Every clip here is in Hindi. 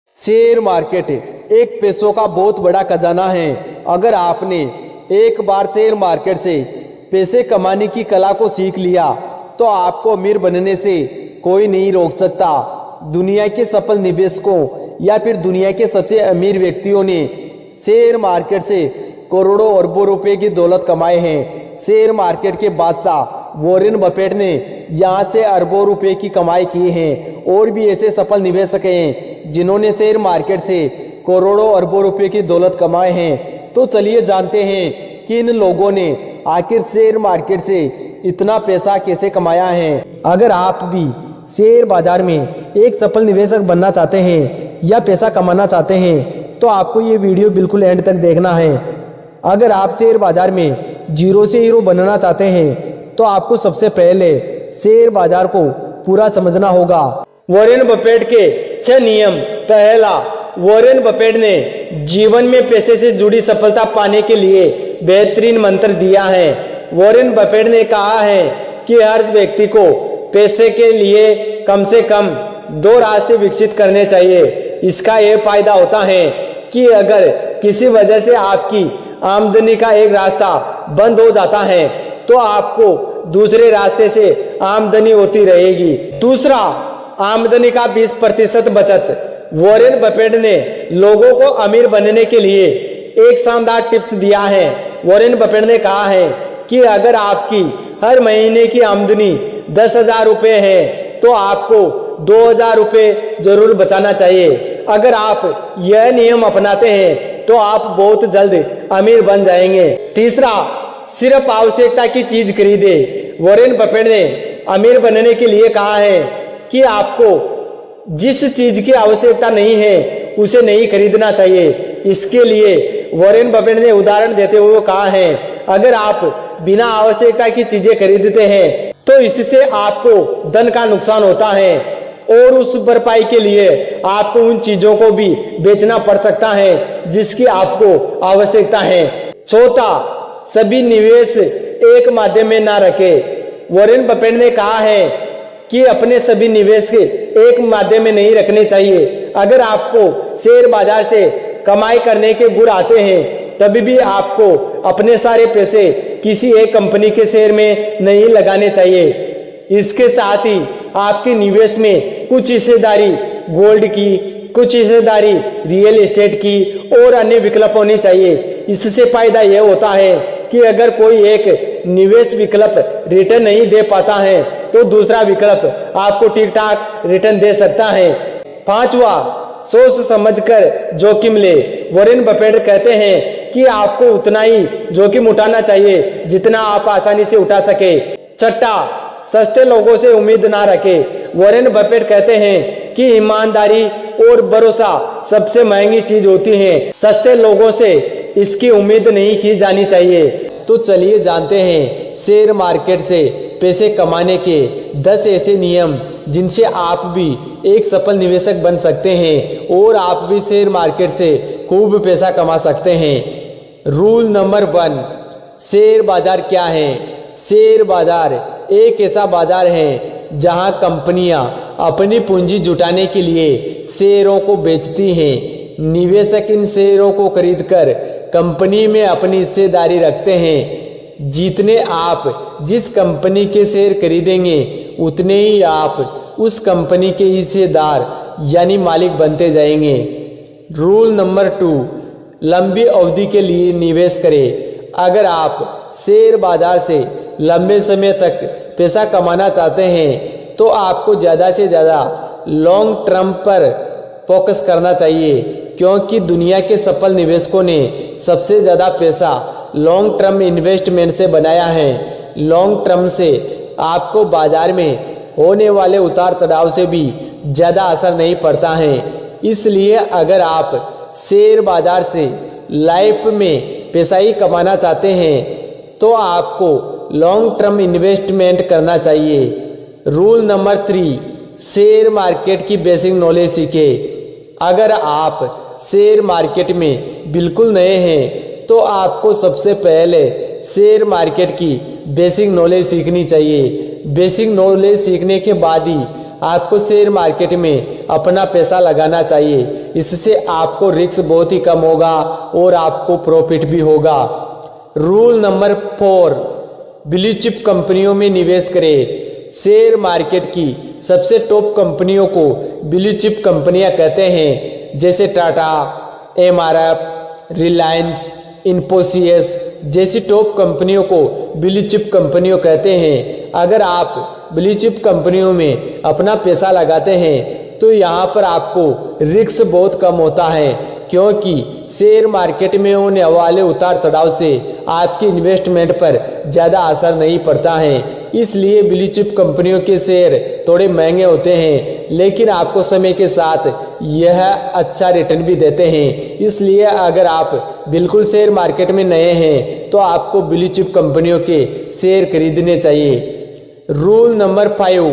शेयर मार्केट एक पैसों का बहुत बड़ा खजाना है। अगर आपने एक बार शेयर मार्केट से पैसे कमाने की कला को सीख लिया तो आपको अमीर बनने से कोई नहीं रोक सकता। दुनिया के सफल निवेशकों या फिर दुनिया के सबसे अमीर व्यक्तियों ने शेयर मार्केट से करोड़ों अरबों रुपए की दौलत कमाए हैं। शेयर मार्केट के बादशाह वॉरेन बफेट ने यहाँ से अरबों रुपए की कमाई की है। और भी ऐसे सफल निवेशक हैं जिन्होंने शेयर मार्केट से करोड़ों अरबों रुपए की दौलत कमाए हैं। तो चलिए जानते हैं कि इन लोगों ने आखिर शेयर मार्केट से इतना पैसा कैसे कमाया है। अगर आप भी शेयर बाजार में एक सफल निवेशक बनना चाहते हैं या पैसा कमाना चाहते हैं तो आपको ये वीडियो बिल्कुल एंड तक देखना है। अगर आप शेयर बाजार में जीरो से हीरो बनना चाहते हैं तो आपको सबसे पहले शेयर बाजार को पूरा समझना होगा। वॉरेन बफेट के 6 नियम। पहला, वॉरेन बफेट ने जीवन में पैसे से जुड़ी सफलता पाने के लिए बेहतरीन मंत्र दिया है। वॉरेन बफेट ने कहा है कि हर व्यक्ति को पैसे के लिए कम से कम 2 रास्ते विकसित करने चाहिए। इसका यह फायदा होता है कि अगर किसी वजह से आपकी आमदनी का एक रास्ता बंद हो जाता है तो आपको दूसरे रास्ते से आमदनी होती रहेगी। दूसरा, आमदनी का 20% बचत। वॉरेन बफेट ने लोगों को अमीर बनने के लिए एक शानदार टिप्स दिया है। वॉरेन बफेट ने कहा है कि अगर आपकी हर महीने की आमदनी 10,000 रुपए है तो आपको 2,000 रुपए जरूर बचाना चाहिए। अगर आप यह नियम अपनाते हैं तो आप बहुत जल्द अमीर बन जाएंगे। तीसरा, सिर्फ आवश्यकता की चीज खरीदे। वॉरेन बफेट ने अमीर बनने के लिए कहा है कि आपको जिस चीज की आवश्यकता नहीं है उसे नहीं खरीदना चाहिए। इसके लिए वॉरेन बफेट ने उदाहरण देते हुए कहा है, अगर आप बिना आवश्यकता की चीजें खरीदते हैं तो इससे आपको धन का नुकसान होता है और उस भरपाई के लिए आपको उन चीजों को भी बेचना पड़ सकता है जिसकी आपको आवश्यकता है। चौथा, सभी निवेश एक माध्यम में ना रखे। वॉरेन बफेट ने कहा है कि अपने सभी निवेश एक माध्यम में नहीं रखने चाहिए। अगर आपको शेयर बाजार से कमाई करने के गुण आते हैं तभी भी आपको अपने सारे पैसे किसी एक कंपनी के शेयर में नहीं लगाने चाहिए। इसके साथ ही आपके निवेश में कुछ हिस्सेदारी गोल्ड की, कुछ हिस्सेदारी रियल एस्टेट की और अन्य विकल्प होनी चाहिए। इससे फायदा यह होता है कि अगर कोई एक निवेश विकल्प रिटर्न नहीं दे पाता है तो दूसरा विकल्प आपको ठीक ठाक रिटर्न दे सकता है। पांचवा, सोच समझकर जोखिम ले। वॉरेन बफेट कहते हैं कि आपको उतना ही जोखिम उठाना चाहिए जितना आप आसानी से उठा सके। छठा, सस्ते लोगों से उम्मीद ना रखे। वॉरेन बफेट कहते हैं कि ईमानदारी और भरोसा सबसे महंगी चीज होती है। सस्ते लोगों से इसकी उम्मीद नहीं की जानी चाहिए। तो चलिए जानते हैं शेयर मार्केट से पैसे कमाने के 10 ऐसे नियम जिनसे आप भी एक सफल निवेशक बन सकते हैं और आप भी शेयर मार्केट से खूब पैसा कमा सकते हैं। रूल नंबर 1, शेयर बाजार क्या है। शेयर बाजार एक ऐसा बाजार है जहां कंपनियां अपनी पूंजी जुटाने के लिए शेयरों को बेचती हैं। निवेशक इन शेयरों को खरीदकर कंपनी में अपनी हिस्सेदारी रखते हैं। जितने आप जिस कंपनी के शेयर खरीदेंगे उतने ही आप उस कंपनी के हिस्सेदार यानी मालिक बनते जाएंगे। रूल नंबर 2, लंबी अवधि के लिए निवेश करें। अगर आप शेयर बाजार से लंबे समय तक पैसा कमाना चाहते हैं तो आपको ज्यादा से ज्यादा लॉन्ग टर्म पर फोकस करना चाहिए, क्योंकि दुनिया के सफल निवेशकों ने सबसे ज्यादा पैसा लॉन्ग टर्म इन्वेस्टमेंट से बनाया है। लॉन्ग टर्म से आपको बाजार में होने वाले उतार चढ़ाव से भी ज्यादा असर नहीं पड़ता है। इसलिए अगर आप शेयर बाजार से लाइफ में पैसा ही कमाना चाहते हैं तो आपको लॉन्ग टर्म इन्वेस्टमेंट करना चाहिए। रूल नंबर 3, शेयर मार्केट की बेसिक नॉलेज सीखे। अगर आप शेयर मार्केट में बिल्कुल नए हैं तो आपको सबसे पहले शेयर मार्केट की बेसिक नॉलेज सीखनी चाहिए। बेसिक नॉलेज सीखने के बाद ही आपको शेयर मार्केट में अपना पैसा लगाना चाहिए। इससे आपको रिस्क बहुत ही कम होगा और आपको प्रॉफिट भी होगा। रूल नंबर 4, ब्लू चिप कंपनियों में निवेश करें। शेयर मार्केट की सबसे टॉप कंपनियों को ब्लू चिप कंपनियां कहते हैं, जैसे टाटा, एमआरएफ, रिलायंस, इन्फोसिस जैसी टॉप कंपनियों को ब्लू चिप कंपनियों कहते हैं। अगर आप ब्लू चिप कंपनियों में अपना पैसा लगाते हैं तो यहाँ पर आपको रिस्क बहुत कम होता है, क्योंकि शेयर मार्केट में होने वाले उतार चढ़ाव से आपकी इन्वेस्टमेंट पर ज़्यादा असर नहीं पड़ता है। इसलिए ब्लू चिप कंपनियों के शेयर थोड़े महंगे होते हैं, लेकिन आपको समय के साथ यह अच्छा रिटर्न भी देते हैं। इसलिए अगर आप बिल्कुल शेयर मार्केट में नए हैं तो आपको ब्लू चिप कंपनियों के शेयर खरीदने चाहिए। Rule number 5,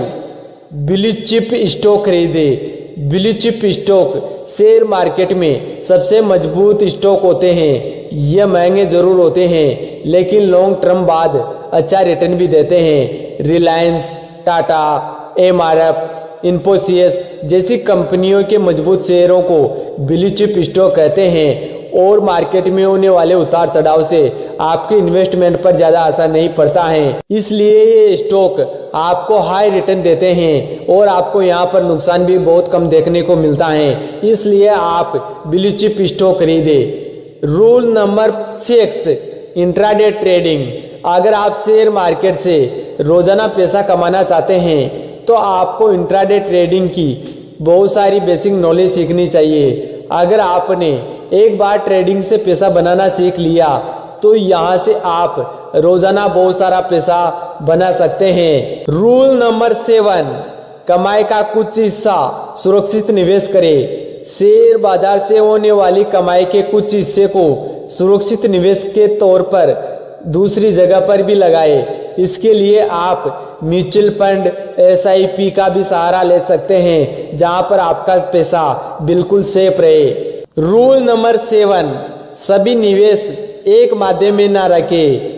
blue chip stock खरीदे। Blue chip stock share market में सबसे मजबूत स्टॉक होते हैं। यह महंगे जरूर होते हैं, लेकिन लॉन्ग टर्म बाद अच्छा रिटर्न भी देते हैं। रिलायंस, टाटा, एमआरएफ, इन्फोसिस जैसी कंपनियों के मजबूत शेयरों को ब्लू चिप स्टॉक कहते हैं और मार्केट में होने वाले उतार चढ़ाव से आपके इन्वेस्टमेंट पर ज्यादा असर नहीं पड़ता है। इसलिए ये स्टॉक आपको हाई रिटर्न देते हैं और आपको यहाँ पर नुकसान भी बहुत कम देखने को मिलता है। इसलिए आप ब्लू चिप स्टॉक खरीदे। Rule number 6, intraday trading. अगर आप शेयर मार्केट से रोजाना पैसा कमाना चाहते हैं तो आपको इंट्राडे ट्रेडिंग की बहुत सारी बेसिक नॉलेज सीखनी चाहिए। अगर आपने एक बार ट्रेडिंग से पैसा बनाना सीख लिया तो यहाँ से आप रोजाना बहुत सारा पैसा बना सकते हैं। रूल नंबर 7, कमाई का कुछ हिस्सा सुरक्षित निवेश करें। शेयर बाजार से होने वाली कमाई के कुछ हिस्से को सुरक्षित निवेश के तौर पर दूसरी जगह पर भी लगाए। इसके लिए आप म्यूचुअल फंड, SIP का भी सहारा ले सकते हैं, जहां पर आपका पैसा बिल्कुल सेफ रहे। रूल नंबर 7, सभी निवेश एक माध्यम में ना रखें।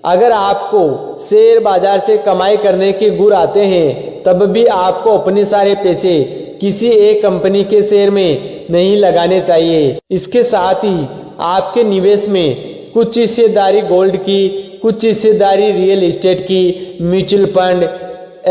अगर आपको शेयर बाजार से कमाई करने के गुर आते हैं तब भी आपको अपने सारे पैसे किसी एक कंपनी के शेयर में नहीं लगाने चाहिए। इसके साथ ही आपके निवेश में कुछ हिस्सेदारी गोल्ड की, कुछ हिस्सेदारी रियल एस्टेट की, म्यूचुअल फंड,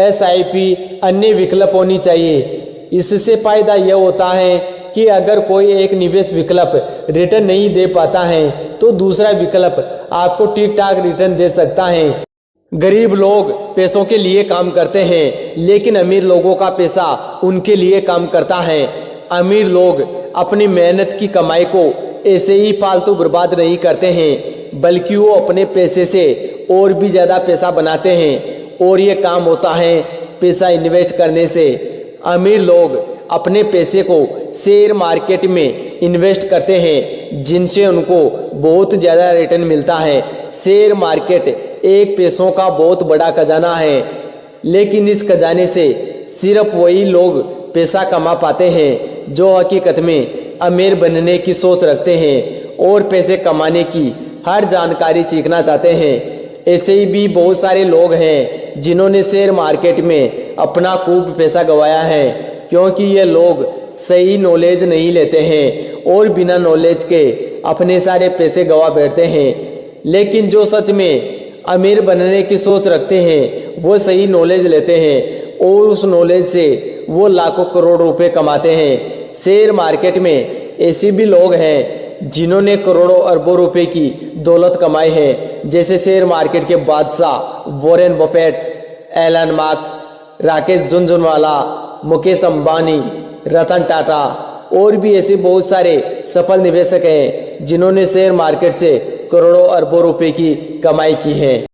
SIP अन्य विकल्प होनी चाहिए। इससे फायदा यह होता है कि अगर कोई एक निवेश विकल्प रिटर्न नहीं दे पाता है तो दूसरा विकल्प आपको ठीक ठाक रिटर्न दे सकता है। गरीब लोग पैसों के लिए काम करते हैं, लेकिन अमीर लोगों का पैसा उनके लिए काम करता है। अमीर लोग अपनी मेहनत की कमाई को ऐसे ही फालतू बर्बाद नहीं करते हैं, बल्कि वो अपने पैसे से और भी ज्यादा पैसा बनाते हैं और ये काम होता है पैसा इन्वेस्ट करने से। अमीर लोग अपने पैसे को शेयर मार्केट में इन्वेस्ट करते हैं, जिनसे उनको बहुत ज्यादा रिटर्न मिलता है। शेयर मार्केट एक पैसों का बहुत बड़ा खजाना है, लेकिन इस खजाने से सिर्फ वही लोग पैसा कमा पाते हैं जो हकीकत में अमीर बनने की सोच रखते हैं और पैसे कमाने की हर जानकारी सीखना चाहते हैं। ऐसे ही भी बहुत सारे लोग हैं जिन्होंने शेयर मार्केट में अपना खूब पैसा गंवाया है, क्योंकि ये लोग सही नॉलेज नहीं लेते हैं और बिना नॉलेज के अपने सारे पैसे गंवा बैठते हैं। लेकिन जो सच में अमीर बनने की सोच रखते हैं वो सही नॉलेज लेते हैं और उस नॉलेज से वो लाखों करोड़ रुपए कमाते हैं। शेयर मार्केट में ऐसे भी लोग हैं जिन्होंने करोड़ों अरबों रुपए की दौलत कमाई है, जैसे शेयर मार्केट के बादशाह Warren Buffett, Elon Marks, Rakesh Jhunjhunwala, Mukesh Ambani, Ratan Tata और भी ऐसे बहुत सारे सफल निवेशक हैं जिन्होंने शेयर मार्केट से करोड़ों अरबों रुपए की कमाई की है।